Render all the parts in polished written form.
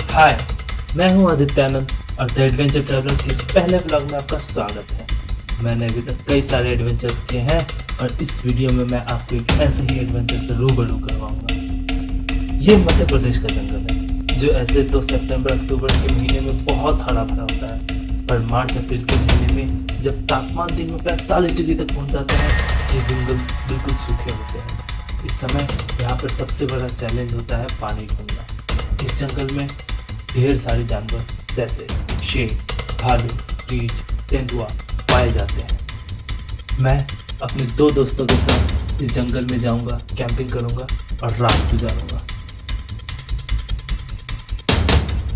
हाय, मैं हूं आदित्यानंद और द एडवेंचर ट्रैवलर के इस पहले ब्लॉग में आपका स्वागत है। मैंने अभी तक कई सारे एडवेंचर्स किए हैं और इस वीडियो में मैं आपको एक ऐसे ही एडवेंचर से रूबरू करवाऊंगा। ये मध्य प्रदेश का जंगल है जो ऐसे तो सितंबर अक्टूबर के महीने में बहुत हरा भरा होता है, पर मार्च अप्रैल के महीने में जब तापमान दिन में 45 डिग्री तक पहुंच जाता है, ये जंगल बिल्कुल सूखे होते हैं। इस समय यहाँ पर सबसे बड़ा चैलेंज होता है पानी ढूंढना। इस जंगल में ढेर सारे जानवर जैसे शेर, भालू, रीछ, तेंदुआ पाए जाते हैं। मैं अपने 2 दोस्तों के साथ इस जंगल में जाऊंगा, कैंपिंग करूंगा और रात गुजारूंगा।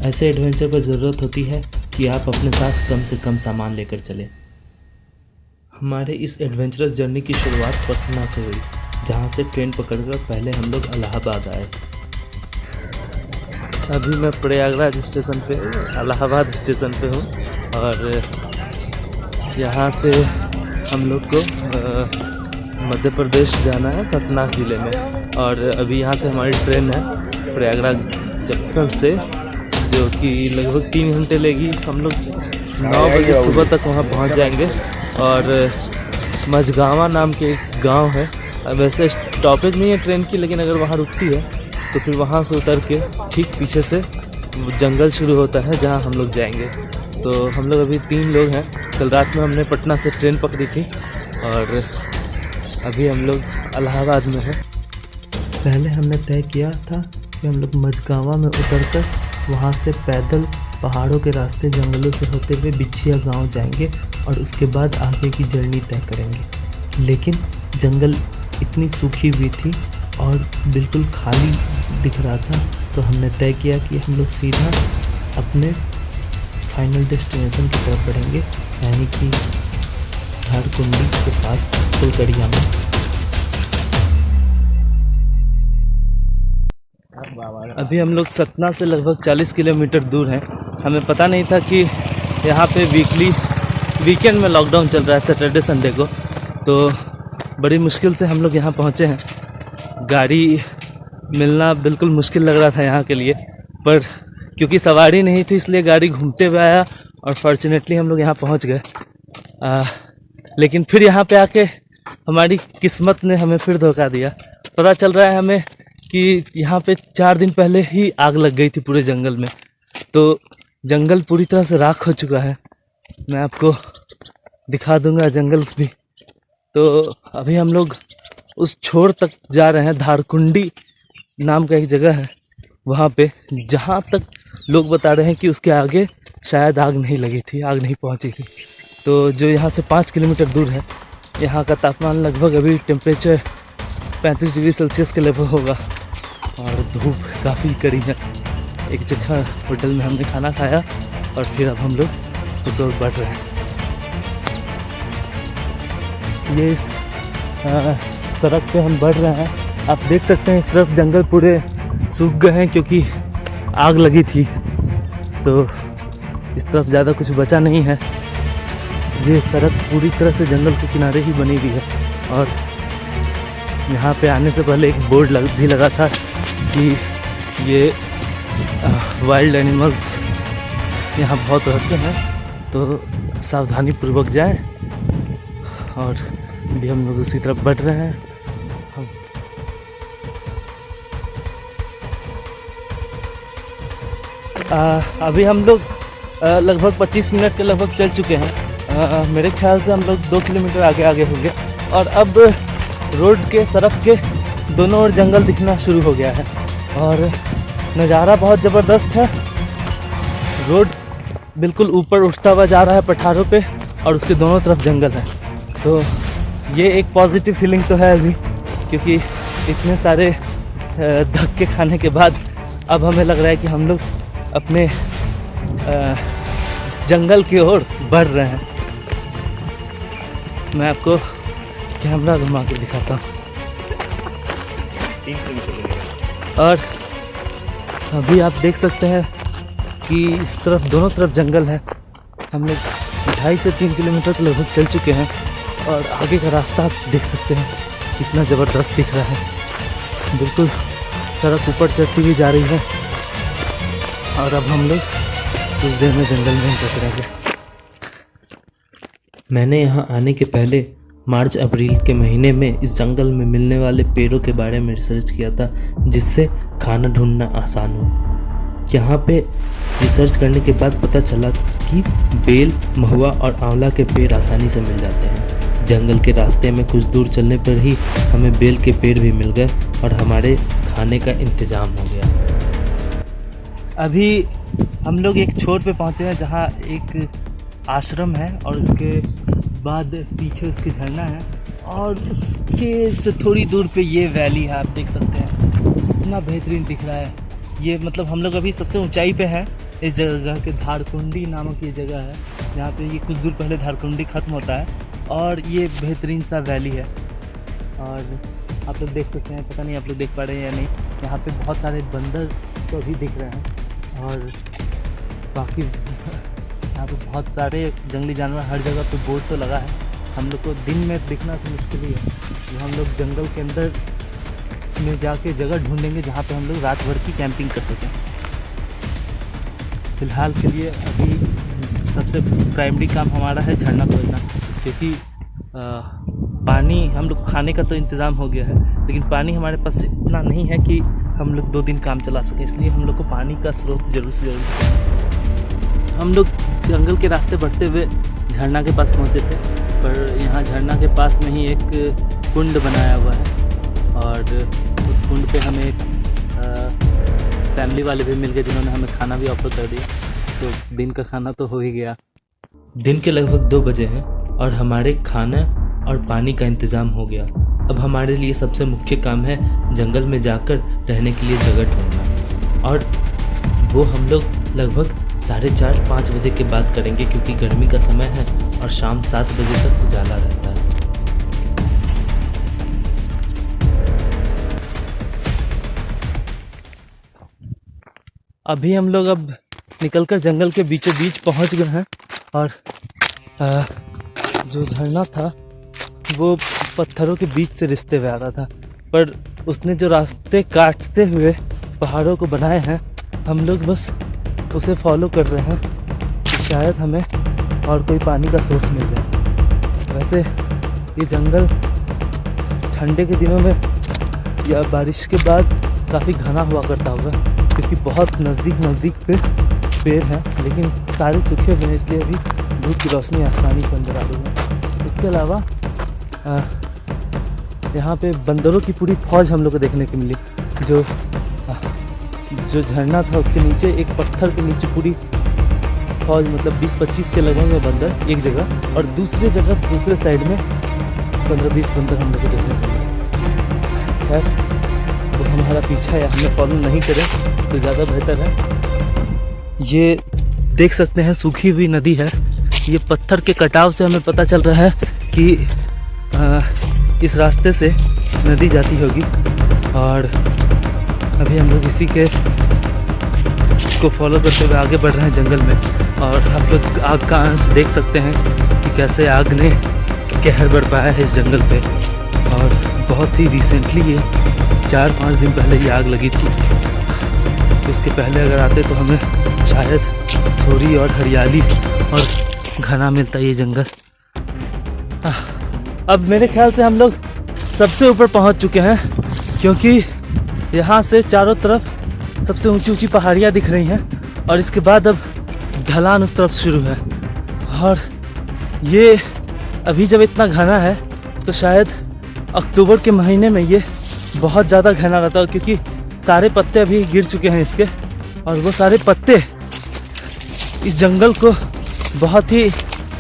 ऐसे एडवेंचर पर ज़रूरत होती है कि आप अपने साथ कम से कम सामान लेकर चलें। हमारे इस एडवेंचरस जर्नी की शुरुआत पटना से हुई, जहां से ट्रेन पकड़कर पहले हम लोग इलाहाबाद आए। अभी मैं प्रयागराज स्टेशन पे, इलाहाबाद स्टेशन पे हूँ और यहाँ से हम लोग को मध्य प्रदेश जाना है सतना ज़िले में। और अभी यहाँ से हमारी ट्रेन है प्रयागराज जंक्शन से, जो कि लगभग 3 घंटे लेगी। हम लोग 9 बजे सुबह तक वहाँ पहुँच जाएंगे। और मझगावा नाम के एक गांव है, वैसे स्टॉपेज नहीं है ट्रेन की, लेकिन अगर वहाँ रुकती है तो फिर वहाँ से उतर के ठीक पीछे से जंगल शुरू होता है जहाँ हम लोग जाएंगे। तो हम लोग अभी 3 लोग हैं। कल रात में हमने पटना से ट्रेन पकड़ी थी और अभी हम लोग इलाहाबाद में हैं। पहले हमने तय किया था कि हम लोग मझगावा में उतरकर वहाँ से पैदल पहाड़ों के रास्ते जंगलों से होते हुए बिछिया गांव जाएंगे और उसके बाद आगे की जर्नी तय करेंगे। लेकिन जंगल इतनी सूखी हुई थी और बिल्कुल खाली दिख रहा था, तो हमने तय किया कि हम लोग सीधा अपने फाइनल डेस्टिनेशन की तरफ बढ़ेंगे, यानी कि धारकुंडी के पास फुलकड़िया में। अभी हम लोग सतना से लगभग 40 किलोमीटर दूर हैं। हमें पता नहीं था कि यहाँ पे वीकेंड में लॉकडाउन चल रहा है, सैटरडे संडे को। तो बड़ी मुश्किल से हम लोग यहाँ पहुँचे हैं। गाड़ी मिलना बिल्कुल मुश्किल लग रहा था यहाँ के लिए, पर क्योंकि सवारी नहीं थी इसलिए गाड़ी घूमते हुए आया और फॉर्चुनेटली हम लोग यहाँ पहुँच गए। लेकिन फिर यहाँ पे आके हमारी किस्मत ने हमें फिर धोखा दिया। पता चल रहा है हमें कि यहाँ पे 4 दिन पहले ही आग लग गई थी पूरे जंगल में, तो जंगल पूरी तरह से राख हो चुका है। मैं आपको दिखा दूंगा जंगल भी। तो अभी हम लोग उस छोर तक जा रहे हैं, धारकुंडी नाम का एक जगह है वहाँ पे, जहाँ तक लोग बता रहे हैं कि उसके आगे शायद आग नहीं लगी थी, आग नहीं पहुँची थी। तो जो यहाँ से 5 किलोमीटर दूर है, यहाँ का तापमान लगभग अभी टेम्परेचर 35 डिग्री सेल्सियस के लगभग होगा और धूप काफ़ी कड़ी है। एक जगह होटल में हमने खाना खाया और फिर अब हम लोग उस ओर बढ़ रहे हैं। ये इस सड़क पे हम बढ़ रहे हैं। आप देख सकते हैं इस तरफ जंगल पूरे सूख गए हैं क्योंकि आग लगी थी, तो इस तरफ ज़्यादा कुछ बचा नहीं है। ये सड़क पूरी तरह से जंगल के किनारे ही बनी हुई है और यहाँ पे आने से पहले एक बोर्ड भी लगा था कि ये वाइल्ड एनिमल्स यहाँ बहुत रहते हैं, तो सावधानी पूर्वक जाएं। और भी हम लोग उसी तरफ बढ़ रहे हैं। अभी हम लोग लगभग 25 मिनट के लगभग चल चुके हैं। मेरे ख्याल से हम लोग 2 किलोमीटर आगे होंगे और अब रोड के सड़क के दोनों ओर जंगल दिखना शुरू हो गया है और नज़ारा बहुत ज़बरदस्त है। रोड बिल्कुल ऊपर उठता हुआ जा रहा है पठारों पे और उसके दोनों तरफ जंगल है। तो ये एक पॉजिटिव फीलिंग तो है अभी, क्योंकि इतने सारे धक्के खाने के बाद अब हमें लग रहा है कि हम लोग अपने जंगल की ओर बढ़ रहे हैं। मैं आपको कैमरा घुमा के दिखाता हूँ। और अभी आप देख सकते हैं कि इस तरफ दोनों तरफ जंगल है। हम लोग 2.5 से 3 किलोमीटर के लगभग चल चुके हैं और आगे का रास्ता आप देख सकते हैं कितना ज़बरदस्त दिख रहा है। बिल्कुल सड़क ऊपर चढ़ती हुई जा रही है और अब हम लोग कुछ देर में जंगल में एंटर करेंगे। मैंने यहाँ आने के पहले मार्च अप्रैल के महीने में इस जंगल में मिलने वाले पेड़ों के बारे में रिसर्च किया था, जिससे खाना ढूंढना आसान हो। यहाँ पे रिसर्च करने के बाद पता चला कि बेल, महुआ और आंवला के पेड़ आसानी से मिल जाते हैं। जंगल के रास्ते में कुछ दूर चलने पर ही हमें बेल के पेड़ भी मिल गए और हमारे खाने का इंतज़ाम हो गया। अभी हम लोग एक छोर पे पहुँचे हैं जहाँ एक आश्रम है और उसके बाद पीछे उसके झरना है और उसके से थोड़ी दूर पे ये वैली है। आप देख सकते हैं कितना बेहतरीन दिख रहा है ये। मतलब हम लोग अभी सबसे ऊंचाई पे हैं इस जगह के। धारकुंडी नामक ये जगह है जहाँ पे ये कुछ दूर पहले धारकुंडी ख़त्म होता है और ये बेहतरीन सा वैली है। और आप लोग देख सकते हैं, पता नहीं आप लोग देख पा रहे हैं या नहीं, यहाँ पे बहुत सारे बंदर तो अभी दिख रहे हैं और बाकी यहाँ पे बहुत सारे जंगली जानवर। हर जगह पे बोर्ड तो लगा है। हम लोग को दिन में दिखना तो मुश्किल ही है। तो हम लोग जंगल के अंदर में जाके जगह ढूंढेंगे जहाँ पे हम लोग रात भर की कैंपिंग कर सकें। फ़िलहाल के लिए अभी सबसे प्राइमरी काम हमारा है झरना खोजना, क्योंकि पानी हम लोग खाने का तो इंतज़ाम हो गया है, लेकिन पानी हमारे पास इतना नहीं है कि हम लोग 2 दिन काम चला सकें। इसलिए हम लोग को पानी का स्रोत जरूर से जरूर है। हम लोग जंगल के रास्ते बढ़ते हुए झरना के पास पहुंचे थे, पर यहाँ झरना के पास में ही एक कुंड बनाया हुआ है और उस कुंड पे हमें एक फैमिली वाले भी मिल गए जिन्होंने हमें खाना भी ऑफर कर दिया। तो दिन का खाना तो हो ही गया। दिन के लगभग 2 बजे हैं और हमारे खाना और पानी का इंतज़ाम हो गया। अब हमारे लिए सबसे मुख्य काम है जंगल में जाकर रहने के लिए जगह ढूंढना, और वो हम लोग लगभग 4:30-5 बजे के बाद करेंगे, क्योंकि गर्मी का समय है और शाम 7 बजे तक उजाला रहता है। अभी हम लोग अब निकलकर जंगल के बीचों बीच पहुंच गए हैं और जो झरना था वो पत्थरों के बीच से रिश्ते हुए आता था, पर उसने जो रास्ते काटते हुए पहाड़ों को बनाए हैं, हम लोग बस उसे फॉलो कर रहे हैं कि शायद हमें और कोई पानी का सोर्स मिल जाए। वैसे ये जंगल ठंडे के दिनों में या बारिश के बाद काफ़ी घना हुआ करता होगा, क्योंकि बहुत नज़दीक पे पेड़ हैं, लेकिन सारे सूखे हुए हैं, इसलिए अभी धूप की रोशनी आसानी से अंदर आ रही है। इसके अलावा यहाँ पे बंदरों की पूरी फौज हम लोग को देखने को मिली। जो झरना था उसके नीचे एक पत्थर के नीचे पूरी फौज, मतलब 20-25 के लगेंगे बंदर एक जगह, और दूसरे साइड में 15-20 बंदर हम लोग को देखने को मिले। खैर तो हमारा पीछा या हमें फॉलो नहीं करें तो ज़्यादा बेहतर है। ये देख सकते हैं सूखी हुई नदी है। ये पत्थर के कटाव से हमें पता चल रहा है कि इस रास्ते से नदी जाती होगी, और अभी हम लोग इसी के को फॉलो करते हुए आगे बढ़ रहे हैं जंगल में। और आप लोग आग का अंश देख सकते हैं कि कैसे आग ने कहर बरपाया है इस जंगल पे, और बहुत ही रिसेंटली ये 4-5 दिन पहले ये आग लगी थी। उसके पहले अगर आते तो हमें शायद थोड़ी और हरियाली और घना मिलता ये जंगल। अब मेरे ख्याल से हम लोग सबसे ऊपर पहुंच चुके हैं, क्योंकि यहाँ से चारों तरफ सबसे ऊंची पहाड़ियाँ दिख रही हैं, और इसके बाद अब ढलान उस तरफ शुरू है। और ये अभी जब इतना घना है तो शायद अक्टूबर के महीने में ये बहुत ज़्यादा घना रहता है, क्योंकि सारे पत्ते अभी गिर चुके हैं इसके, और वो सारे पत्ते इस जंगल को बहुत ही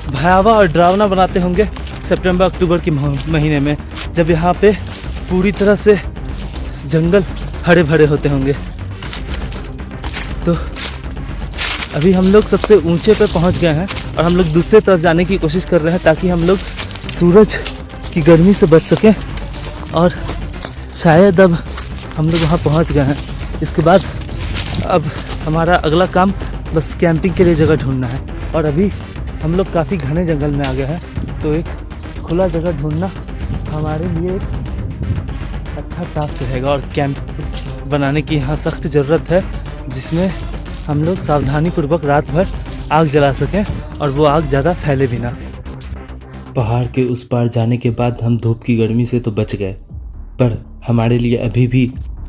भयावह और डरावना बनाते होंगे सितंबर-अक्टूबर के महीने में, जब यहाँ पे पूरी तरह से जंगल हरे भरे होते होंगे। तो अभी हम लोग सबसे ऊंचे पे पहुँच गए हैं और हम लोग दूसरे तरफ जाने की कोशिश कर रहे हैं, ताकि हम लोग सूरज की गर्मी से बच सकें। और शायद अब हम लोग वहाँ पहुँच गए हैं। इसके बाद अब हमारा अगला काम बस कैंपिंग के लिए जगह ढूंढना है, और अभी हम लोग काफ़ी घने जंगल में आ गए हैं, तो एक खुला जगह ढूंढना हमारे लिए एक अच्छा टास्क रहेगा। और कैंप बनाने की यहाँ सख्त ज़रूरत है, जिसमें हम लोग सावधानीपूर्वक रात भर आग जला सकें और वो आग ज़्यादा फैले भी ना। पहाड़ के उस पार जाने के बाद हम धूप की गर्मी से तो बच गए, पर हमारे लिए अभी भी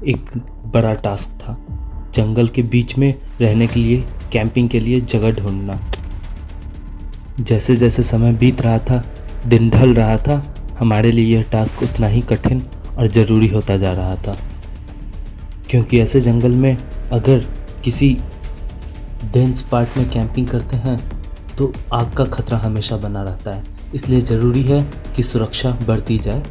एक बड़ा टास्क था। जंगल के बीच में रहने के लिए, कैंपिंग के लिए जगह ढूंढना। जैसे जैसे समय बीत रहा था, दिन ढल रहा था, हमारे लिए यह टास्क उतना ही कठिन और ज़रूरी होता जा रहा था। क्योंकि ऐसे जंगल में अगर किसी डेंस पार्ट में कैंपिंग करते हैं तो आग का खतरा हमेशा बना रहता है। इसलिए ज़रूरी है कि सुरक्षा बरती जाए।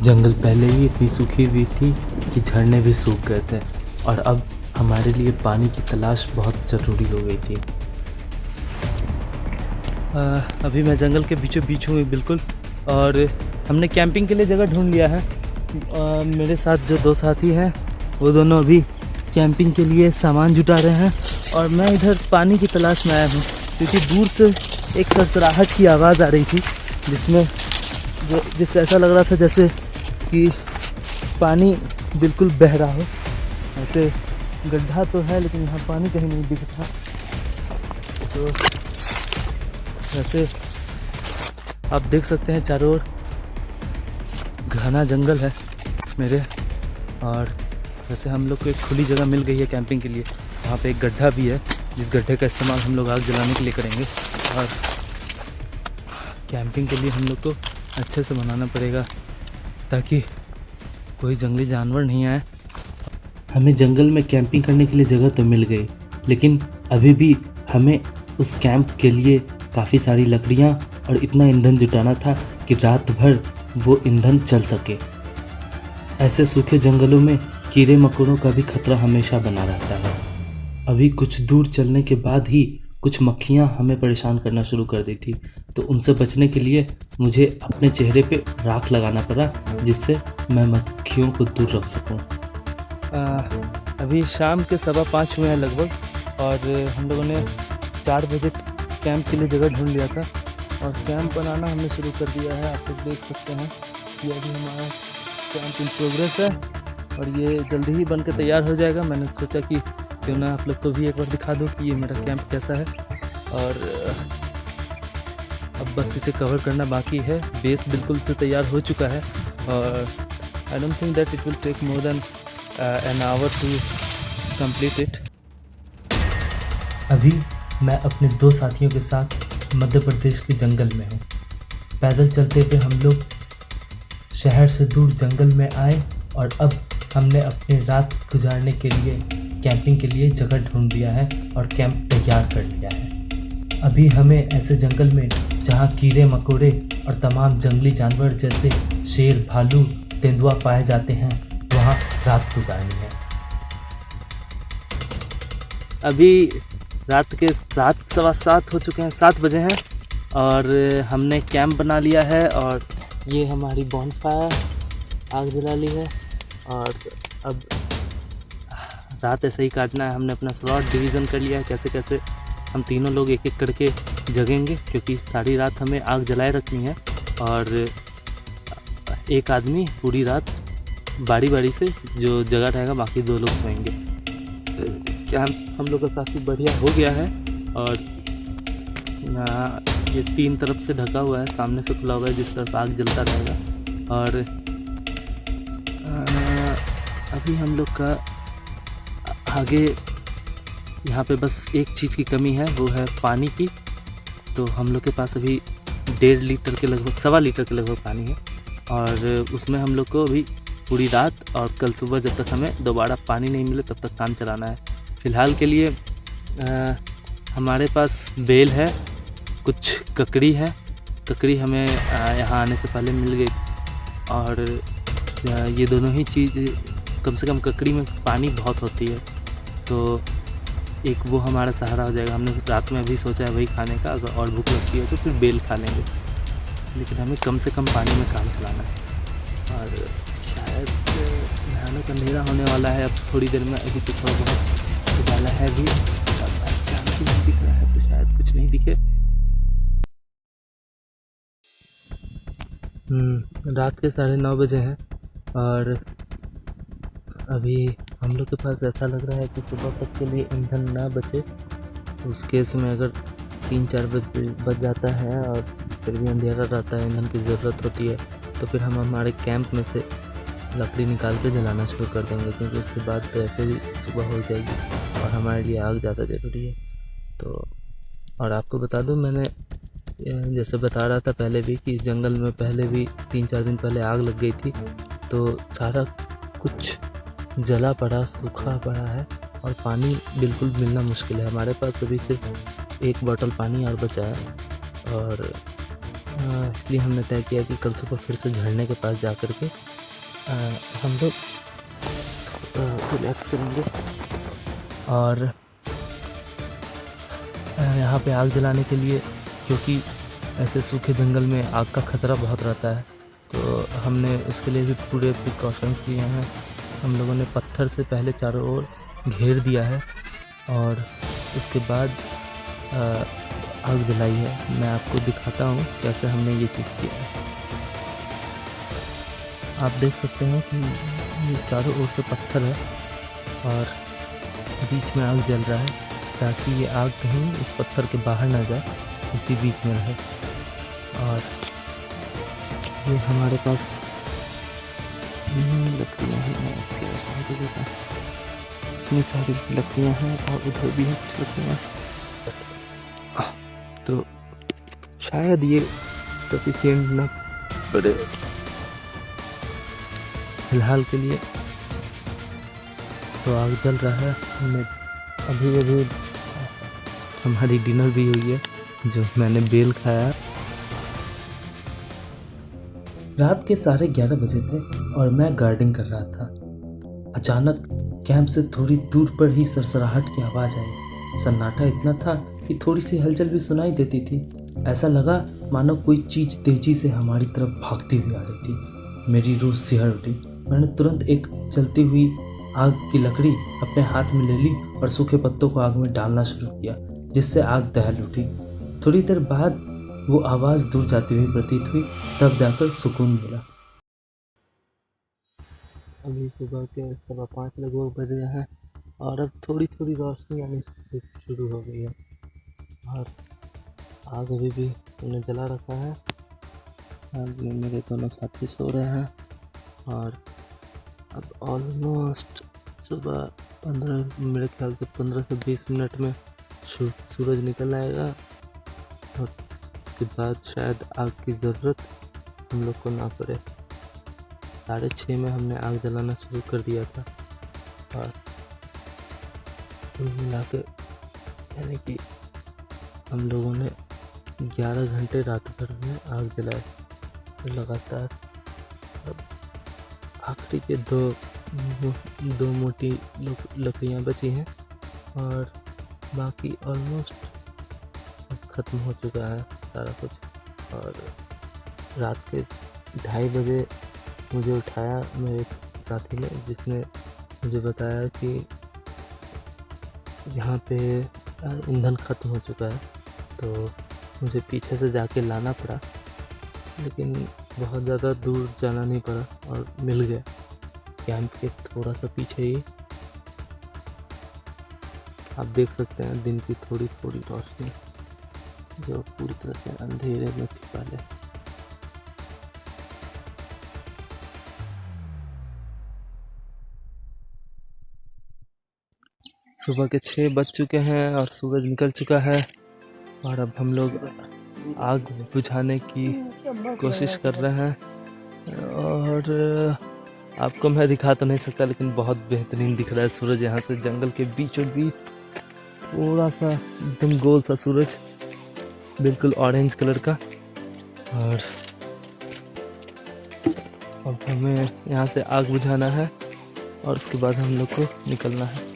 जंगल पहले ही इतनी सूखी हुई थी कि झरने भी सूख गए थे और अब हमारे लिए पानी की तलाश बहुत ज़रूरी हो गई थी। अभी मैं जंगल के बीचों बीच हूँ बिल्कुल, और हमने कैंपिंग के लिए जगह ढूंढ लिया है। मेरे साथ जो दो साथी हैं वो दोनों अभी कैंपिंग के लिए सामान जुटा रहे हैं और मैं इधर पानी की तलाश में आया हूँ, क्योंकि दूर से एक सरसराहट की आवाज़ आ रही थी जिससे ऐसा लग रहा था जैसे कि पानी बिल्कुल बह रहा हो। ऐसे गड्ढा तो है लेकिन यहाँ पानी कहीं नहीं दिख रहा। तो वैसे आप देख सकते हैं चारों ओर घना जंगल है मेरे, और वैसे हम लोग को एक खुली जगह मिल गई है कैंपिंग के लिए। वहाँ पे एक गड्ढा भी है जिस गड्ढे का इस्तेमाल हम लोग आग जलाने के लिए करेंगे, और कैंपिंग के लिए हम लोग को अच्छे से बनाना पड़ेगा ताकि कोई जंगली जानवर नहीं आए। हमें जंगल में कैंपिंग करने के लिए जगह तो मिल गई, लेकिन अभी भी हमें उस कैंप के लिए काफ़ी सारी लकड़ियाँ और इतना ईंधन जुटाना था कि रात भर वो ईंधन चल सके। ऐसे सूखे जंगलों में कीड़े मकोड़ों का भी खतरा हमेशा बना रहता है। अभी कुछ दूर चलने के बाद ही कुछ मक्खियाँ हमें परेशान करना शुरू कर दी थी, तो उनसे बचने के लिए मुझे अपने चेहरे पे राख लगाना पड़ा, जिससे मैं मक्खियों को दूर रख सकूं। अभी शाम के 5:15 हुए हैं लगभग, और हम लोगों ने 4 बजे कैंप के लिए जगह ढूंढ लिया था और कैंप बनाना हमने शुरू कर दिया है। आप लोग देख सकते हैं कि अभी हमारा कैंप इन प्रोग्रेस है और ये जल्दी ही बन के तैयार हो जाएगा। मैंने सोचा कि क्यों ना आप लोग को भी एक बार दिखा दूँ कि ये मेरा कैंप कैसा है, और अब बस इसे कवर करना बाकी है। बेस बिल्कुल से तैयार हो चुका है और I don't think that it will take more than an hour to complete it. अभी मैं अपने 2 साथियों के साथ मध्य प्रदेश के जंगल में हूँ। पैदल चलते हुए हम लोग शहर से दूर जंगल में आए और अब हमने अपनी रात गुजारने के लिए, कैंपिंग के लिए जगह ढूंढ लिया है और कैंप तैयार कर लिया है। अभी हमें ऐसे जंगल में जहाँ कीड़े मकोड़े और तमाम जंगली जानवर जैसे शेर, भालू, तेंदुआ पाए जाते हैं, वहाँ रात गुजारनी है। अभी रात के 7, 7:15 हो चुके हैं, 7 बजे हैं और हमने कैंप बना लिया है और ये हमारी बॉनफायर आग जला ली है और अब रात ऐसे ही काटना है। हमने अपना स्लॉट डिवीज़न कर लिया है, कैसे कैसे हम तीनों लोग एक एक करके जगेंगे, क्योंकि सारी रात हमें आग जलाए रखनी है और एक आदमी पूरी रात बारी बारी से जो जगह रहेगा, बाकी 2 लोग सोएंगे। कैंप हम लोग का काफ़ी बढ़िया हो गया है और ये 3 तरफ से ढका हुआ है, सामने से खुला हुआ है जिस तरफ आग जलता रहेगा। और अभी हम लोग का आगे यहाँ पे बस एक चीज़ की कमी है, वो है पानी की। तो हम लोग के पास अभी 1.5 लीटर के लगभग, 1.25 लीटर के लगभग पानी है और उसमें हम लोग को अभी पूरी रात और कल सुबह जब तक हमें दोबारा पानी नहीं मिले तब तक काम चलाना है। फ़िलहाल के लिए हमारे पास बेल है, कुछ ककड़ी है। ककड़ी हमें यहाँ आने से पहले मिल गई और ये दोनों ही चीज़, कम से कम ककड़ी में पानी बहुत होती है, तो एक वो हमारा सहारा हो जाएगा। हमने रात में अभी सोचा है वही खाने का, अगर और भूख लगती है तो फिर बेल खा लेंगे, लेकिन हमें कम से कम पानी में काम चलाना है। और शायद भयानक अंधेरा होने वाला है अब थोड़ी देर में। अभी तो थोड़ा बहुत उजाला है भी और नहीं दिख रहा है, तो शायद कुछ नहीं दिखे। रात के 9:30 बजे हैं और अभी हम लोग के पास ऐसा लग रहा है कि सुबह तक के लिए ईंधन ना बचे। उस केस में अगर 3-4 बज जाता है और फिर भी अंधेरा रहता है, ईंधन की ज़रूरत होती है, तो फिर हम हमारे कैंप में से लकड़ी निकाल के जलाना शुरू कर देंगे, क्योंकि उसके बाद तो ऐसे ही सुबह हो जाएगी और हमारे लिए आग ज़्यादा ज़रूरी है। तो और आपको बता दूं, मैंने जैसे बता रहा था पहले भी कि इस जंगल में पहले भी 3-4 दिन पहले आग लग गई थी, तो सारा कुछ जला पड़ा, सूखा पड़ा है और पानी बिल्कुल मिलना मुश्किल है। हमारे पास अभी सिर्फ 1 बॉटल पानी और बचा है और इसलिए हमने तय किया कि कल सुबह फिर से झरने के पास जा कर के हम लोग रिलैक्स करेंगे और यहाँ पे आग जलाने के लिए, क्योंकि ऐसे सूखे जंगल में आग का खतरा बहुत रहता है, तो हमने इसके लिए भी पूरे प्रिकॉशंस लिए हैं। हम लोगों ने पत्थर से पहले चारों ओर घेर दिया है और उसके बाद आग जलाई है। मैं आपको दिखाता हूँ कैसे हमने ये चीज़ किया है। आप देख सकते हैं कि ये चारों ओर से पत्थर है और बीच में आग जल रहा है, ताकि ये आग कहीं इस पत्थर के बाहर ना जाए, इसी बीच में रहे। और ये हमारे पास लकड़ियाँ हैं, इतनी सारी लकड़ियाँ हैं और उधर भी हैं कुछ लकड़ियाँ, तो शायद ये सफिशिएंट ना पड़े फिलहाल के लिए। तो आग जल रहा है। हमने अभी हमारी डिनर भी हुई है, जो मैंने बेल खाया। रात के 11:30 बजे थे और मैं गार्डनिंग कर रहा था। अचानक कैंप से थोड़ी दूर पर ही सरसराहट की आवाज़ आई। सन्नाटा इतना था कि थोड़ी सी हलचल भी सुनाई देती थी। ऐसा लगा मानो कोई चीज़ तेजी से हमारी तरफ भागती हुई आ रही थी। मेरी रूह सिहर उठी। मैंने तुरंत एक जलती हुई आग की लकड़ी अपने हाथ में ले ली और सूखे पत्तों को आग में डालना शुरू किया, जिससे आग दहल उठी। थोड़ी देर बाद वो आवाज़ दूर जाती हुई प्रतीत हुई, तब जाकर सुकून मिला। अभी सुबह के 5:15 लगभग बज रहे हैं और अब थोड़ी थोड़ी रोशनी आनी शुरू हो गई है और आग अभी भी हमने जला रखा है। आग में मेरे दोनों साथी सो रहे हैं और अब ऑलमोस्ट सुबह 15, मेरे ख्याल से 15 से 20 मिनट में सूरज निकल आएगा और उसके बाद शायद आग की ज़रूरत हम लोग को ना पड़े। 6:30 में हमने आग जलाना शुरू कर दिया था और कुल मिला के यानी कि हम लोगों ने 11 घंटे रात भर में आग जलाए। तो लगातार अब आखिरी के दो मोटी लकड़ियाँ बची हैं और बाकी ऑलमोस्ट ख़त्म हो चुका है सारा कुछ। और रात के 2:30 बजे मुझे उठाया मेरे साथी ने, जिसने मुझे बताया कि यहाँ पे ईंधन ख़त्म हो चुका है। तो मुझे पीछे से जाके लाना पड़ा, लेकिन बहुत ज़्यादा दूर जाना नहीं पड़ा और मिल गया कैंप के थोड़ा सा पीछे ही। आप देख सकते हैं दिन की थोड़ी थोड़ी रोशनी जो पूरी तरह से अंधेरे में थी पहले। सुबह के 6 बज चुके हैं और सूरज निकल चुका है और अब हम लोग आग बुझाने की कोशिश कर रहे हैं। और आपको मैं दिखा तो नहीं सकता, लेकिन बहुत बेहतरीन दिख रहा है सूरज यहाँ से जंगल के बीचों बीच। थोड़ा सा एकदम गोल सा सूरज, बिल्कुल ऑरेंज कलर का। और अब हमें यहाँ से आग बुझाना है और उसके बाद हम लोग को निकलना है।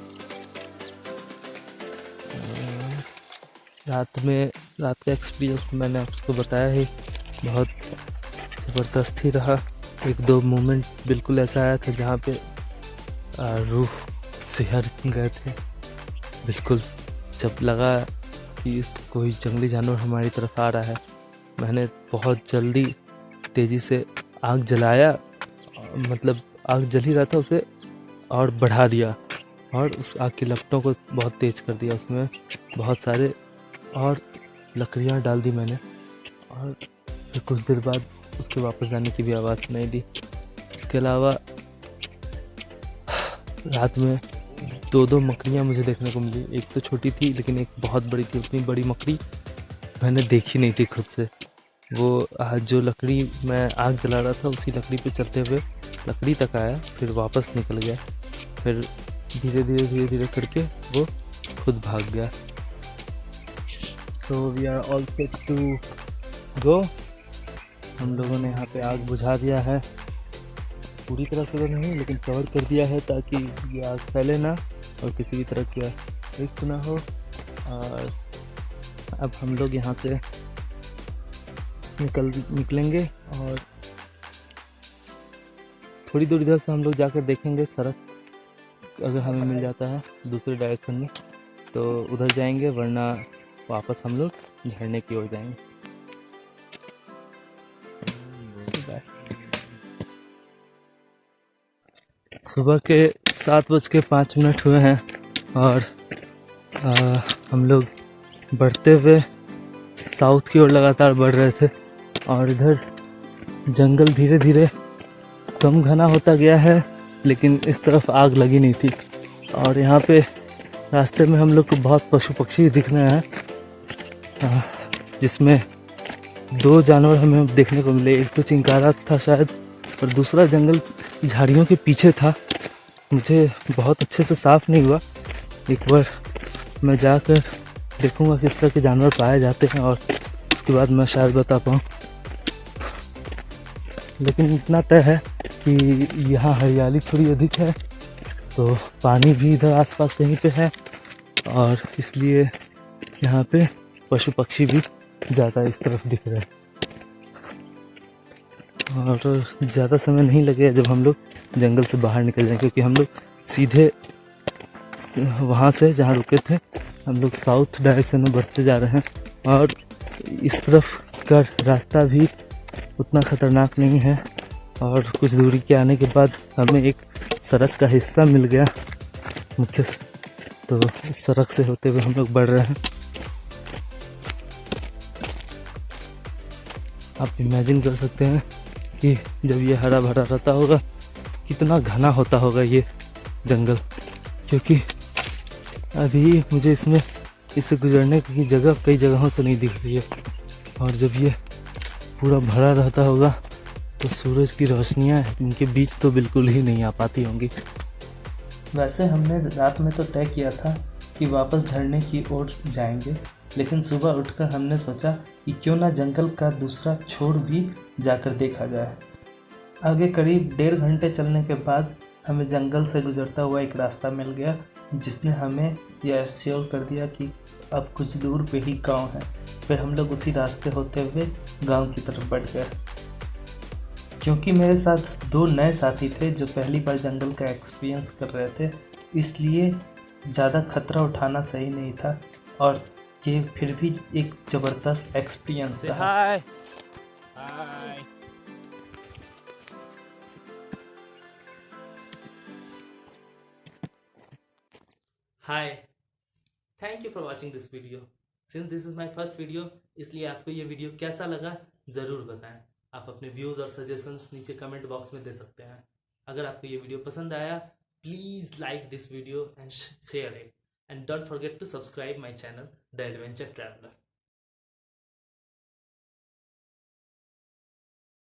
रात का एक्सपीरियंस मैंने आपको बताया ही, बहुत ज़बरदस्त ही रहा। 1-2 मोमेंट बिल्कुल ऐसा आया था जहाँ पे रूह सिहर गए थे। बिल्कुल जब लगा कि कोई जंगली जानवर हमारी तरफ आ रहा है, मैंने बहुत जल्दी तेज़ी से आग जलाया। मतलब आग जल ही रहा था, उसे और बढ़ा दिया और उस आग की लपटों को बहुत तेज़ कर दिया। उसमें बहुत सारे और लकड़ियाँ डाल दी मैंने और फिर कुछ देर बाद उसके वापस जाने की भी आवाज़ सुनाई दी। इसके अलावा रात में दो मकड़ियाँ मुझे देखने को मिली। एक तो छोटी थी लेकिन एक बहुत बड़ी थी। उतनी बड़ी मकड़ी मैंने देखी नहीं थी खुद से। वो जो लकड़ी मैं आग जला रहा था उसी लकड़ी पे चलते हुए लकड़ी तक आया, फिर वापस निकल गया, फिर धीरे धीरे करके वो खुद भाग गया। So we are all set to go. हम लोगों ने यहाँ पे आग बुझा दिया है, पूरी तरह से तो नहीं लेकिन कवर कर दिया है ताकि ये आग फैले ना और किसी भी तरह की रिस्क ना हो। और अब हम लोग यहाँ से निकलेंगे और थोड़ी दूर इधर से हम लोग जाकर देखेंगे सड़क अगर हमें मिल जाता है दूसरे डायरेक्शन में तो उधर जाएंगे, वरना वापस हम लोग झरने की ओर जाएंगे। सुबह के 7:05 हुए हैं और हम लोग बढ़ते हुए साउथ की ओर लगातार बढ़ रहे थे और इधर जंगल धीरे धीरे कम घना होता गया है, लेकिन इस तरफ आग लगी नहीं थी। और यहाँ पे रास्ते में हम लोग को बहुत पशु पक्षी दिख रहे हैं, जिसमें 2 जानवर हमें देखने को मिले। एक तो चिंकारा था शायद और दूसरा जंगल झाड़ियों के पीछे था। मुझे बहुत अच्छे से साफ नहीं हुआ, एक बार मैं जाकर देखूंगा किस तरह के जानवर पाए जाते हैं और उसके बाद मैं शायद बता पाऊँ। लेकिन इतना तय है कि यहाँ हरियाली थोड़ी अधिक है, तो पानी भी इधर आसपास कहीं पे है और इसलिए यहाँ पे पशु पक्षी भी ज़्यादा इस तरफ दिख रहे हैं। और ज़्यादा समय नहीं लगेगा जब हम लोग जंगल से बाहर निकल जाएंगे, क्योंकि हम लोग सीधे वहाँ से जहाँ रुके थे हम लोग साउथ डायरेक्शन में बढ़ते जा रहे हैं और इस तरफ का रास्ता भी उतना ख़तरनाक नहीं है। और कुछ दूरी के आने के बाद हमें एक सड़क का हिस्सा मिल गया मुख्य, तो इस सड़क से होते हुए हम लोग बढ़ रहे हैं। आप इमेजिन कर सकते हैं कि जब ये हरा भरा रहता होगा कितना घना होता होगा ये जंगल, क्योंकि अभी मुझे इससे गुजरने की जगह कई जगहों से नहीं दिख रही है। और जब ये पूरा भरा रहता होगा तो सूरज की रोशनियाँ इनके बीच तो बिल्कुल ही नहीं आ पाती होंगी। वैसे हमने रात में तो तय किया था कि वापस झरने की ओर जाएंगे, लेकिन सुबह उठकर हमने सोचा कि क्यों ना जंगल का दूसरा छोर भी जाकर देखा जाए। आगे करीब 1.5 घंटे चलने के बाद हमें जंगल से गुजरता हुआ एक रास्ता मिल गया, जिसने हमें यह एश्योर कर दिया कि अब कुछ दूर पे ही गांव है। फिर हम लोग उसी रास्ते होते हुए गांव की तरफ बढ़ गए। क्योंकि मेरे साथ 2 नए साथी थे जो पहली बार जंगल का एक्सपीरियंस कर रहे थे, इसलिए ज़्यादा खतरा उठाना सही नहीं था और ये फिर भी एक ज़बरदस्त एक्सपीरियंस है। Hi hi hi, thank you for watching this video. Since this is my first video, इसलिए आपको ये वीडियो कैसा लगा ज़रूर बताएं। आप अपने व्यूज़ और सजेशंस नीचे कमेंट बॉक्स में दे सकते हैं। अगर आपको ये वीडियो पसंद आया, please like this video and share it, and don't forget to subscribe my channel the adventure traveller.